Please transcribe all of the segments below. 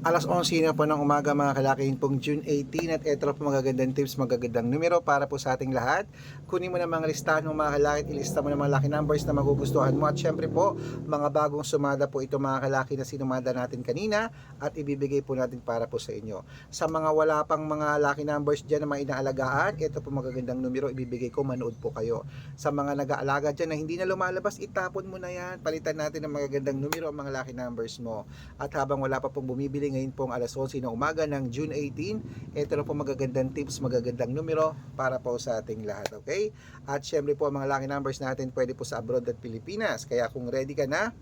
Alas 11 na po ng umaga mga kalaking pong June 18 at eto po magagandang tips, magagandang numero para po sa ating lahat. Kunin mo na mga listahan mo mga kalaki, ilista mo na mga lucky numbers na magugustuhan mo at syempre po mga bagong sumada po ito mga kalaki na sinumada natin kanina at ibibigay po natin para po sa inyo. Sa mga wala pang mga lucky numbers dyan na mga inaalagaan, ito po magagandang numero ibibigay ko, manood po kayo. Sa mga nag-aalaga dyan na hindi na lumalabas, itapon mo na yan, palitan natin ng magagandang numero ang mga lucky numbers mo. At habang wala pa pong bumibili ngayon pong alas 11 ng umaga ng June 18, ito na po magagandang tips, magagandang numero para po sa ating lahat, okay? At syempre po mga lucky numbers natin pwede po sa abroad at Pilipinas, kaya kung ready ka na,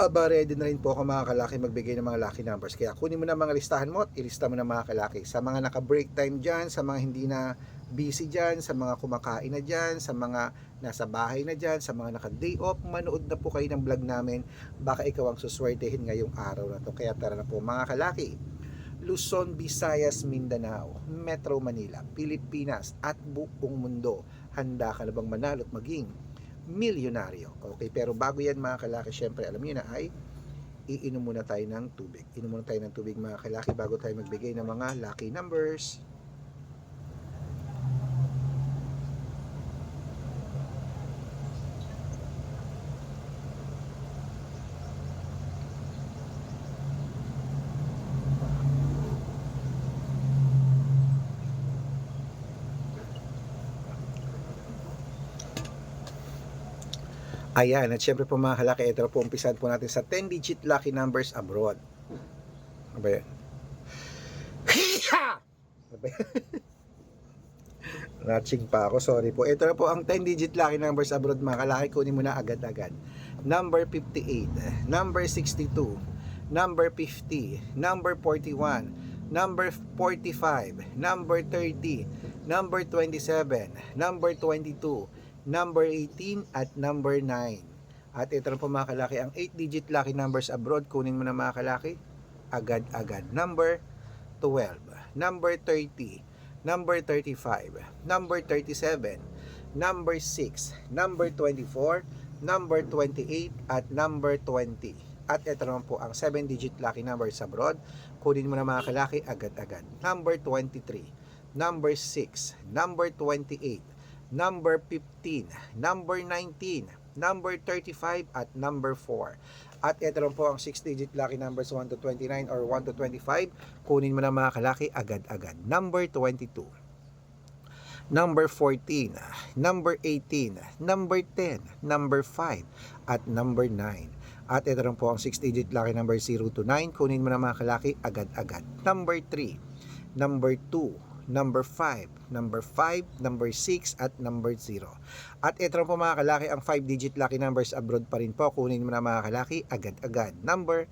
ready na rin po ako mga kalaki magbigay ng mga lucky numbers. Kaya kunin mo na mga listahan mo at ilista mo na mga kalaki. Sa mga naka-break time dyan, sa mga hindi na busy dyan, sa mga kumakain na dyan, sa mga nasa bahay na dyan, sa mga naka-day off, manood na po kayo ng vlog namin. Baka ikaw ang suswertehin ngayong araw na to. Kaya tara na po mga kalaki. Luzon, Visayas, Mindanao, Metro Manila, Pilipinas at buong mundo. Handa ka na bang manalo at maging milyonaryo? Okay, pero bago yan mga kalaki, syempre alam niyo na ay iinom muna tayo ng tubig. Inom muna tayo ng tubig mga kalaki bago tayo magbigay ng mga lucky numbers. Ayan, at syempre po mga kalaki, ito po umpisan po natin sa 10-digit lucky numbers abroad. Ano ba yan? Ano ba yan? Natching pa ako, sorry po. Ito na po ang 10-digit lucky numbers abroad mga kalaki, kunin mo na agad-agad. Number 58, number 62, number 50, number 41, number 45, number 30, number 27, number 22, number 18 at number 9. At ito na po mga kalaki ang 8-digit lucky numbers abroad, kunin mo na mga kalaki agad-agad. Number 12, number 30, number 35, number 37, number 6, number 24, number 28 at number 20. At ito naman po ang 7-digit lucky numbers abroad, kunin mo na mga kalaki agad-agad. Number 23, number 6, number 28, number 15, number 19, number 35 at number 4. At ito lang po ang 6-digit lucky numbers 1 to 29 or 1 to 25. Kunin mo na mga kalaki agad-agad. Number 22, number 14, number 18, number 10, number 5 at number 9. At ito lang po ang 6-digit lucky number 0 to 9. Kunin mo na mga kalaki agad-agad. Number 3, number 2, number 5, number 5, number 6 at number 0. At ito po mga kalaki ang 5-digit lucky numbers abroad pa rin po. Kunin mo na mga kalaki agad-agad. Number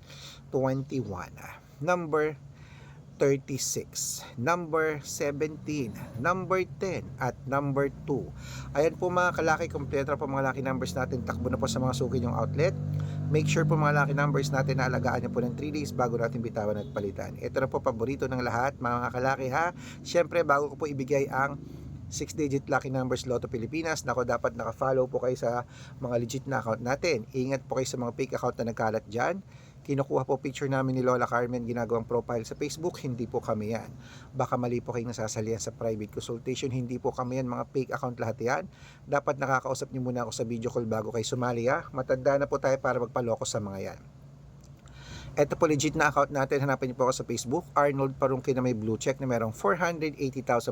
21, number 36, number 17, number 10 at number 2. Ayan po mga kalaki, kompleto po mga lucky numbers natin. Takbo na po sa mga suki yung outlet. Make sure po mga lucky numbers natin na alagaan nyo po ng 3 days bago natin bitawan at palitan. Ito na po paborito ng lahat mga kalaki ha. Siyempre bago ko po ibigay ang 6-digit lucky numbers Lotto Pilipinas, nako dapat naka-follow po kayo sa mga legit na account natin. Ingat po kayo sa mga fake account na nagkalat dyan. Kinukuha po picture namin ni Lola Carmen, ginagawang profile sa Facebook, hindi po kami yan. Baka mali po kayong nasasalihan sa private consultation, hindi po kami yan, mga fake account lahat yan. Dapat nakakausap niyo muna ako sa video call bago kayo sumali ha. Matanda na po tayo para magpaloko sa mga yan. Ito po legit na account natin. Hanapin niyo po ako sa Facebook, Arnold Parungkin na may blue check na merong 480,000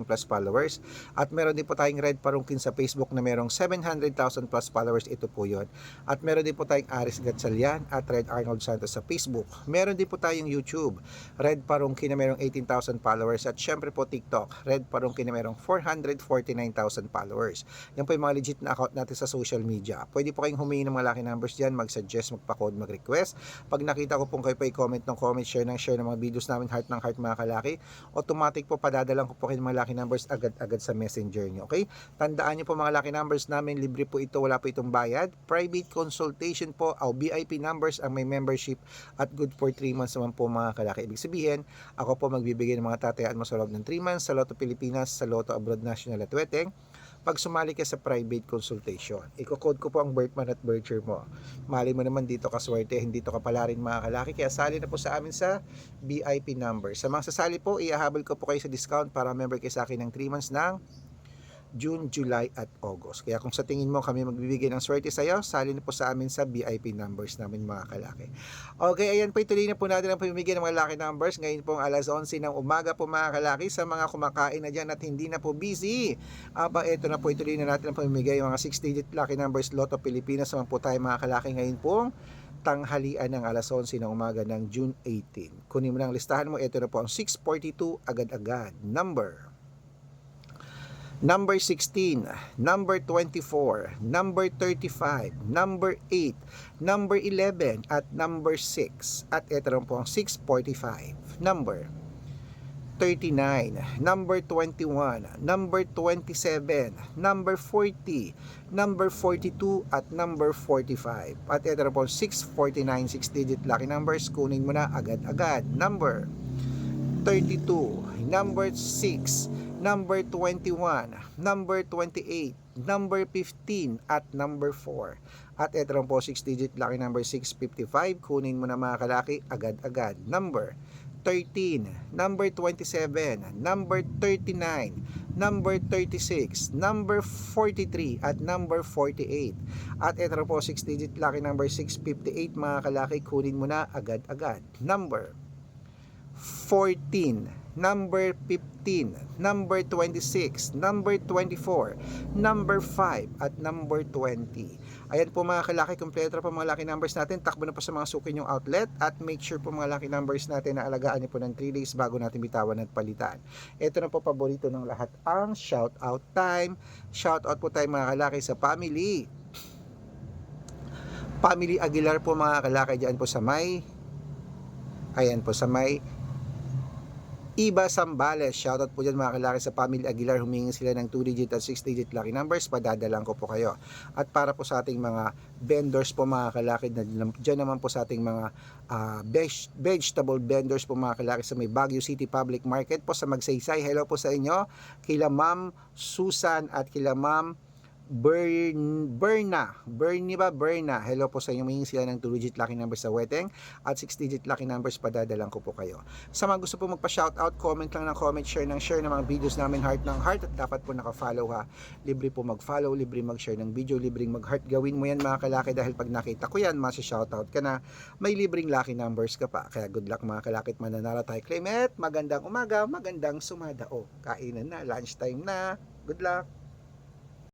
plus followers. At meron din po tayong Red Parungkin sa Facebook na merong 700,000 plus followers. Ito po yun. At meron din po tayong Aris Gatchalian at Red Arnold Santos sa Facebook. Meron din po tayong YouTube, Red Parungkin na merong 18,000 followers. At syempre po TikTok, Red Parungkin na merong 449,000 followers. Yan po yung mga legit na account natin sa social media. Pwede po kayong humingi ng mga lucky numbers dyan, mag-suggest, magpa-code, mag-request. Pag nakita ko pong kayo pa i-comment ng comment, share ng mga videos namin, heart ng heart mga kalaki, automatic po padadalang ko po kayo mga lucky numbers agad-agad sa messenger nyo, okay? Tandaan nyo po mga lucky numbers namin, libre po ito, wala po itong bayad. Private consultation po, o VIP numbers ang may membership at good for 3 months naman po mga kalaki. Ibig sabihin, ako po magbibigay ng mga tatayaan mo sa loob ng 3 months sa Lotto Pilipinas, sa Lotto Abroad National at Weteng. pag sumali ka sa private consultation. Iko-code ko po ang birth month at birth year mo. Mali mo naman dito ka swerte, hindi to kapala rin mga kalaki. Kaya sali na po sa amin sa VIP number. Sa mga sasali po, iahabol ko po kayo sa discount para member kayo sa akin ng 3 months ng June, July at August. Kaya kung sa tingin mo kami magbibigay ng swerte sa iyo, sali na po sa amin sa VIP numbers namin mga kalaki. Okay, ayan po, ituloy na po natin ang pamimigay ng mga lucky numbers. Ngayon po alas 11 ng umaga po mga kalaki, sa mga kumakain na dyan at hindi na po busy. Ito na po, ituloy na natin ang pamimigay ng mga 6-digit lucky numbers Lotto Pilipinas naman po tayo mga kalaki ngayon pong tanghalian ng alas 11 ng umaga ng June 18. Kunin mo lang listahan mo, ito na po ang 642 agad-agad. Number 16, number 24, number 35, number 8, number 11, at number 6. At ito rin po ang 645. Number 39, number 21, number 27, number 40, number 42, at number 45. At ito rin po 649, 6-digit lucky numbers. Kunin mo na agad-agad. Number 32, number 6, number 21, number 28, number 15, at number 4. At ito rin po 6-digit lucky number 655. Kunin mo na mga kalaki agad-agad. Number 13, number 27, number 39, number 36, number 43, at number 48. At ito rin po 6-digit lucky number 658 mga kalaki. Kunin mo na agad-agad. Number 14, number 15, number 26, number 24, number 5, at number 20. Ayan po mga kalaki, kompleto po mga lucky numbers natin. Takbo na po sa mga suki yung outlet at make sure po mga lucky numbers natin na alagaan niyo po ng 3 days bago natin bitawan at palitan. Ito na po paborito ng lahat, ang shout out time. Shout out po tayo mga kalaki sa family Aguilar po mga kalaki, dyan po sa may, ayan po sa may Iba Sambales. Shoutout po dyan mga kalaki sa family Aguilar. Humingi sila ng 2-digit at 6-digit lucky numbers. Padadalang ko po kayo. At para po sa ating mga vendors po mga kalaki, dyan naman po sa ating mga vegetable vendors po mga kalaki sa may Baguio City Public Market po sa Magsaysay. Hello po sa inyo. Kila Ma'am Susan at kila Ma'am Berna. Hello po sa inyo. Mahingi sila ng 2-digit lucky numbers sa Weteng at 6-digit lucky numbers. Padadalang ko po kayo. Sa mga gusto po magpa-shoutout, comment lang ng comment, share ng mga videos namin, heart ng heart, at dapat po naka-follow ha. Libre po mag-follow, libre mag-share ng video, libreng mag-heart. Gawin mo yan mga kalaki dahil pag nakita ko yan, masi-shoutout ka na, may libreng lucky numbers ka pa. Kaya good luck mga kalaki at mananala tayo. Clement, magandang umaga, magandang sumadao. Kainan na, lunchtime na. Good luck.